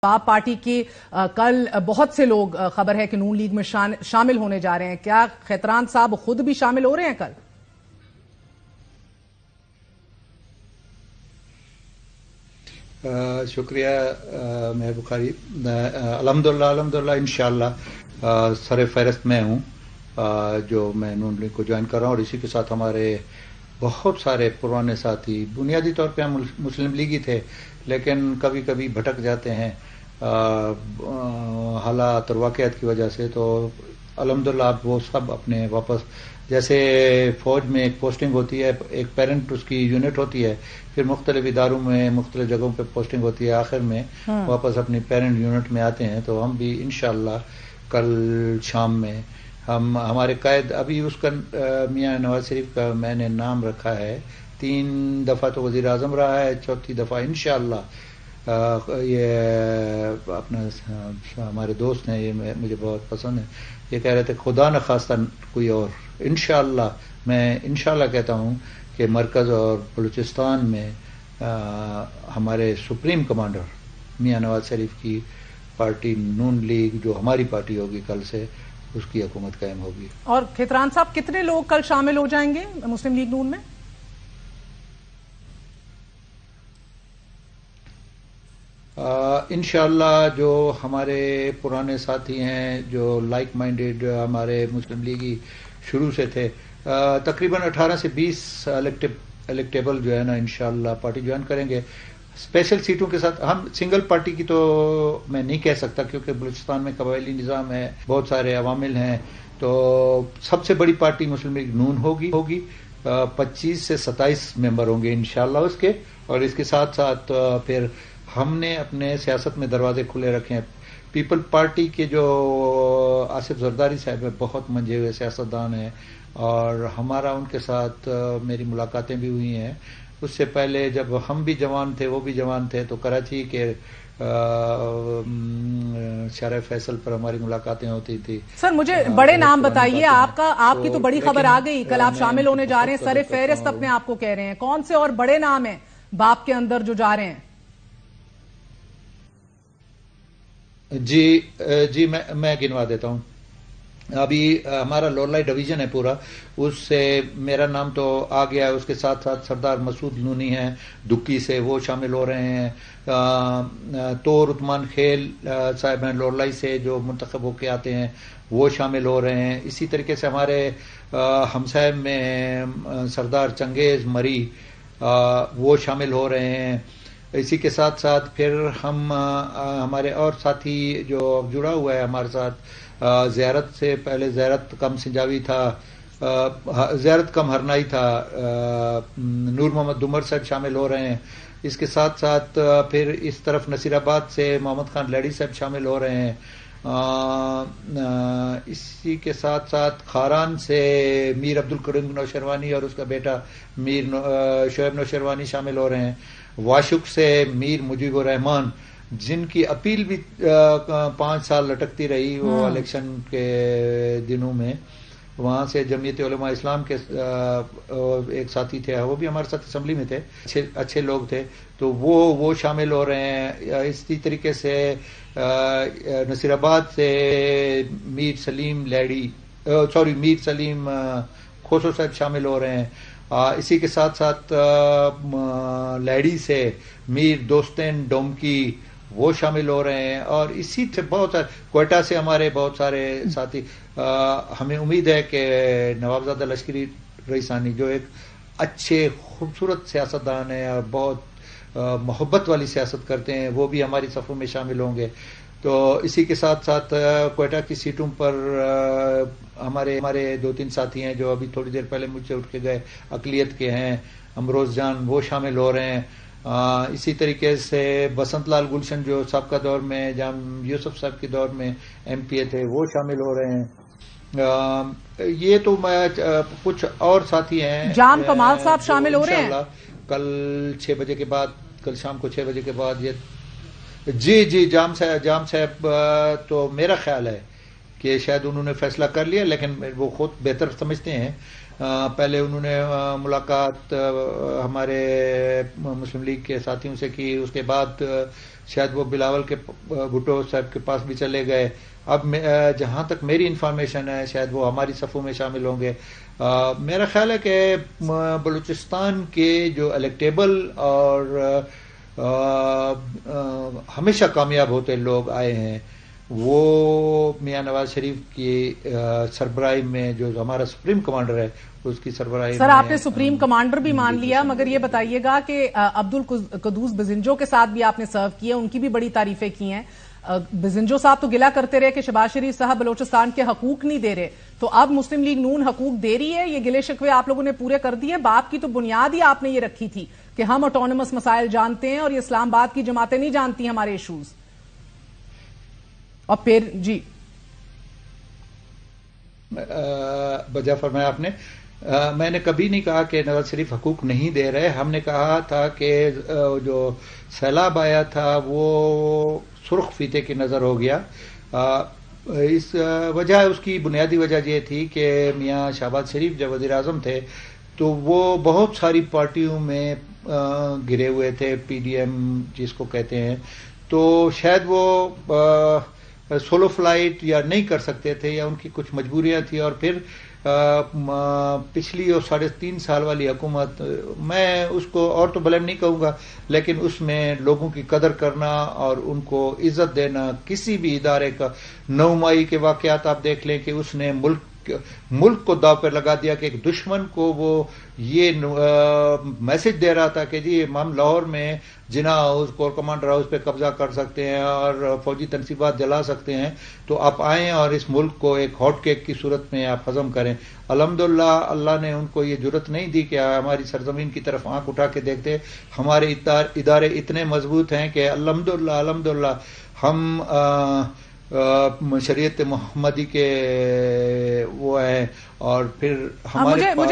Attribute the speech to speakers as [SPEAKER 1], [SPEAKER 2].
[SPEAKER 1] آپ پارٹی کے کل بہت سے لوگ خبر ہے کہ نون لیگ میں شامل ہونے جا رہے ہیں. کیا خیتران صاحب خود بھی شامل ہو رہے ہیں کل؟
[SPEAKER 2] شکریہ مہر بخاری. الحمدللہ انشاءاللہ سر فہرست میں ہوں جو میں نون لیگ کو جوائن کر رہا ہوں، اور اسی کے ساتھ ہمارے بہت سارے پرانے ساتھی. بنیادی طور پہ ہم مسلم لیگی تھے، لیکن کبھی کبھی بھٹک جاتے ہیں حالات اور واقعات کی وجہ سے. تو الحمدللہ آپ وہ سب اپنے واپس، جیسے فوج میں ایک پوسٹنگ ہوتی ہے، ایک پیرنٹ اس کی یونٹ ہوتی ہے، پھر مختلف اداروں میں مختلف جگہوں پہ پوسٹنگ ہوتی ہے، آخر میں واپس اپنی پیرنٹ یونٹ میں آتے ہیں. تو ہم بھی انشاءاللہ کل شام میں ہمارے قائد ابھی اس کا میاں نواز شریف کا میں نے نام رکھا ہے، 3 دفعہ تو وزیر اعظم رہا ہے، 4تھی دفعہ انشاءاللہ یہ اپنا ہمارے دوست ہیں، یہ مجھے بہت پسند ہے، یہ کہہ رہے تھے خدا نہ خواستہ کوئی اور. انشاءاللہ میں انشاءاللہ کہتا ہوں کہ مرکز اور بلوچستان میں ہمارے سپریم کمانڈر میاں نواز شریف کی پارٹی نون لیگ جو ہماری پارٹی ہوگی کل سے، اس کی حکومت قائم ہوگی.
[SPEAKER 1] اور خیتران صاحب کتنے لوگ کل شامل ہو جائیں گے مسلم لیگ نون میں؟
[SPEAKER 2] انشاءاللہ جو ہمارے پرانے ساتھی ہیں، جو لائک مائنڈیڈ ہمارے مسلم لیگی شروع سے تھے، تقریباً 18 سے 20 الیکٹیبل جو ہے نا انشاءاللہ پارٹی جوائن کریں گے اسپیشل سیٹوں کے ساتھ. ہم سنگل پارٹی کی تو میں نہیں کہہ سکتا، کیونکہ بلوچستان میں قبائلی نظام ہے، بہت سارے عوامل ہیں. تو سب سے بڑی پارٹی مسلم لیگ نون ہوگی 25 سے 27 ممبر ہوں گے انشاءاللہ اس کے. اور اس کے ساتھ ساتھ پھر ہم نے اپنے سیاست میں دروازے کھلے رکھے ہیں. پیپل پارٹی کے جو آصف زرداری صاحب ہیں، بہت منجھے ہوئے سیاستدان ہیں، اور ہمارا ان کے ساتھ میری ملاقاتیں بھی ہوئی ہیں. اس سے پہلے جب ہم بھی جوان تھے، وہ بھی جوان تھے، تو کراچی کے شارع فیصل پر ہماری ملاقاتیں ہوتی تھی.
[SPEAKER 1] سر مجھے بڑے نام بتائیے، آپ کی تو بڑی خبر آ گئی، کل آپ شامل ہونے جا رہے ہیں، سر فہرست اپنے آپ کو کہہ رہے ہیں. کون سے اور بڑے نام ہیں باپ کے اندر جو جا رہے ہیں؟
[SPEAKER 2] جی میں گنوا دیتا ہوں. ابھی ہمارا لولائی ڈویژن ہے پورا، اس سے میرا نام تو آ گیا ہے. اس کے ساتھ ساتھ سردار مسعود نونی ہیں دکی سے، وہ شامل ہو رہے ہیں. طور عثمان خیل صاحب ہیں لولائی سے، جو منتخب ہو کے آتے ہیں، وہ شامل ہو رہے ہیں. اسی طریقے سے ہمارے ہمسائے میں سردار چنگیز مری، وہ شامل ہو رہے ہیں. اسی کے ساتھ ساتھ پھر ہمارے اور ساتھی جو جڑا ہوا ہے ہمارے ساتھ، زیارت سے پہلے زیارت کم سنجاوی تھا، زیارت کم ہرنائی تھا، نور محمد دمر صاحب شامل ہو رہے ہیں. اس کے ساتھ ساتھ پھر اس طرف نصیر آباد سے محمد خان لیڈی صاحب شامل ہو رہے ہیں. اسی کے ساتھ ساتھ کھاران سے میر عبدالکریم نوشروانی اور اس کا بیٹا میر شعیب نوشروانی شامل ہو رہے ہیں. واشق سے میر مجیب الرحمان، جن کی اپیل بھی 5 سال لٹکتی رہی وہ الیکشن کے دنوں میں. وہاں سے جمعیت علماء اسلام کے ایک ساتھی تھے، وہ بھی ہمارے ساتھ اسمبلی میں تھے، اچھے لوگ تھے، تو وہ شامل ہو رہے ہیں. اسی طریقے سے نصیر آباد سے میر سلیم کھوسو صاحب شامل ہو رہے ہیں. اسی کے ساتھ ساتھ لیڈی سے میر دوستین ڈومکی، وہ شامل ہو رہے ہیں. اور اسی سے بہت سارے کوئٹہ سے ہمارے بہت سارے ساتھی. ہمیں امید ہے کہ نوابزادہ لشکری رئیسانی جو ایک اچھے خوبصورت سیاستدان ہیں اور بہت محبت والی سیاست کرتے ہیں، وہ بھی ہماری صفوں میں شامل ہوں گے. تو اسی کے ساتھ ساتھ کوئٹہ کی سیٹوں پر ہمارے 2-3 ساتھی ہیں جو ابھی تھوڑی دیر پہلے مجھ سے اٹھ کے گئے، اقلیت کے ہیں، امروز جان، وہ شامل ہو رہے ہیں. اسی طریقے سے بسنت لال گلشن جو سابقہ دور میں جام یوسف صاحب کے دور میں ایم پی اے تھے، وہ شامل ہو رہے ہیں. یہ تو میں کچھ اور ساتھی ہیں.
[SPEAKER 1] جام کمال صاحب شامل ہو رہے ہیں
[SPEAKER 2] کل 6 بجے کے بعد، کل شام کو 6 بجے کے بعد. یہ جی جام صاحب تو میرا خیال ہے کہ شاید انہوں نے فیصلہ کر لیا، لیکن وہ خود بہتر سمجھتے ہیں. پہلے انہوں نے ملاقات ہمارے مسلم لیگ کے ساتھیوں سے کی، اس کے بعد شاید وہ بلاول کے بھٹو صاحب کے پاس بھی چلے گئے. اب جہاں تک میری انفارمیشن ہے شاید وہ ہماری صفوں میں شامل ہوں گے. میرا خیال ہے کہ بلوچستان کے جو الیکٹیبل اور ہمیشہ کامیاب ہوتے لوگ آئے ہیں وہ میاں نواز شریف کی سربراہی میں، جو ہمارا سپریم کمانڈر ہے اس کی سربراہی میں.
[SPEAKER 1] سر آپ نے سپریم کمانڈر بھی مان لیا، مگر یہ بتائیے گا کہ عبدالقدوس بزنجو کے ساتھ بھی آپ نے سرو کیا، ان کی بھی بڑی تعریفیں کی ہیں. بزنجو صاحب تو گلہ کرتے رہے کہ شہباز شریف صاحب بلوچستان کے حقوق نہیں دے رہے، تو اب مسلم لیگ نون حقوق دے رہی ہے. یہ گلے شکوے آپ لوگوں نے پورے کر دیے. باپ کی تو بنیاد ہی آپ نے یہ رکھی تھی کہ ہم آٹونومس مسائل جانتے ہیں اور یہ اسلام آباد کی جماعتیں نہیں جانتی ہمارے ایشوز. اور پھر جی
[SPEAKER 2] بجا فرمایا آپ نے. میں نے کبھی نہیں کہا کہ نواز شریف حقوق نہیں دے رہے. ہم نے کہا تھا کہ جو سیلاب آیا تھا وہ سرخ فیتے کی نظر ہو گیا. اس وجہ، اس کی بنیادی وجہ یہ تھی کہ میاں شہباز شریف جب وزیر اعظم تھے تو وہ بہت ساری پارٹیوں میں گرے ہوئے تھے، پی ڈی ایم جس کو کہتے ہیں، تو شاید وہ سولو فلائٹ یا نہیں کر سکتے تھے یا ان کی کچھ مجبوریاں تھیں. اور پھر پچھلی اور 3.5 سال والی حکومت، میں اس کو اور تو بلیم نہیں کہوں گا، لیکن اس میں لوگوں کی قدر کرنا اور ان کو عزت دینا، کسی بھی ادارے کا 9 مئی کے واقعات آپ دیکھ لیں کہ اس نے ملک کو داو پر لگا دیا کہ ایک دشمن کو وہ یہ میسج دے رہا تھا کہ جی ہم لاہور میں جناح ہاؤس، کور کمانڈر ہاؤس پہ قبضہ کر سکتے ہیں اور فوجی تنصیبات جلا سکتے ہیں، تو آپ آئیں اور اس ملک کو ایک ہاٹ کیک کی صورت میں آپ ہضم کریں. الحمدللہ اللہ نے ان کو یہ جرت نہیں دی کہ ہماری سرزمین کی طرف آنکھ اٹھا کے دیکھتے. ہمارے ادارے اتنے مضبوط ہیں کہ الحمدللہ ہم شریعت محمدی کے وہ ہیں. اور پھر ہمارے پاس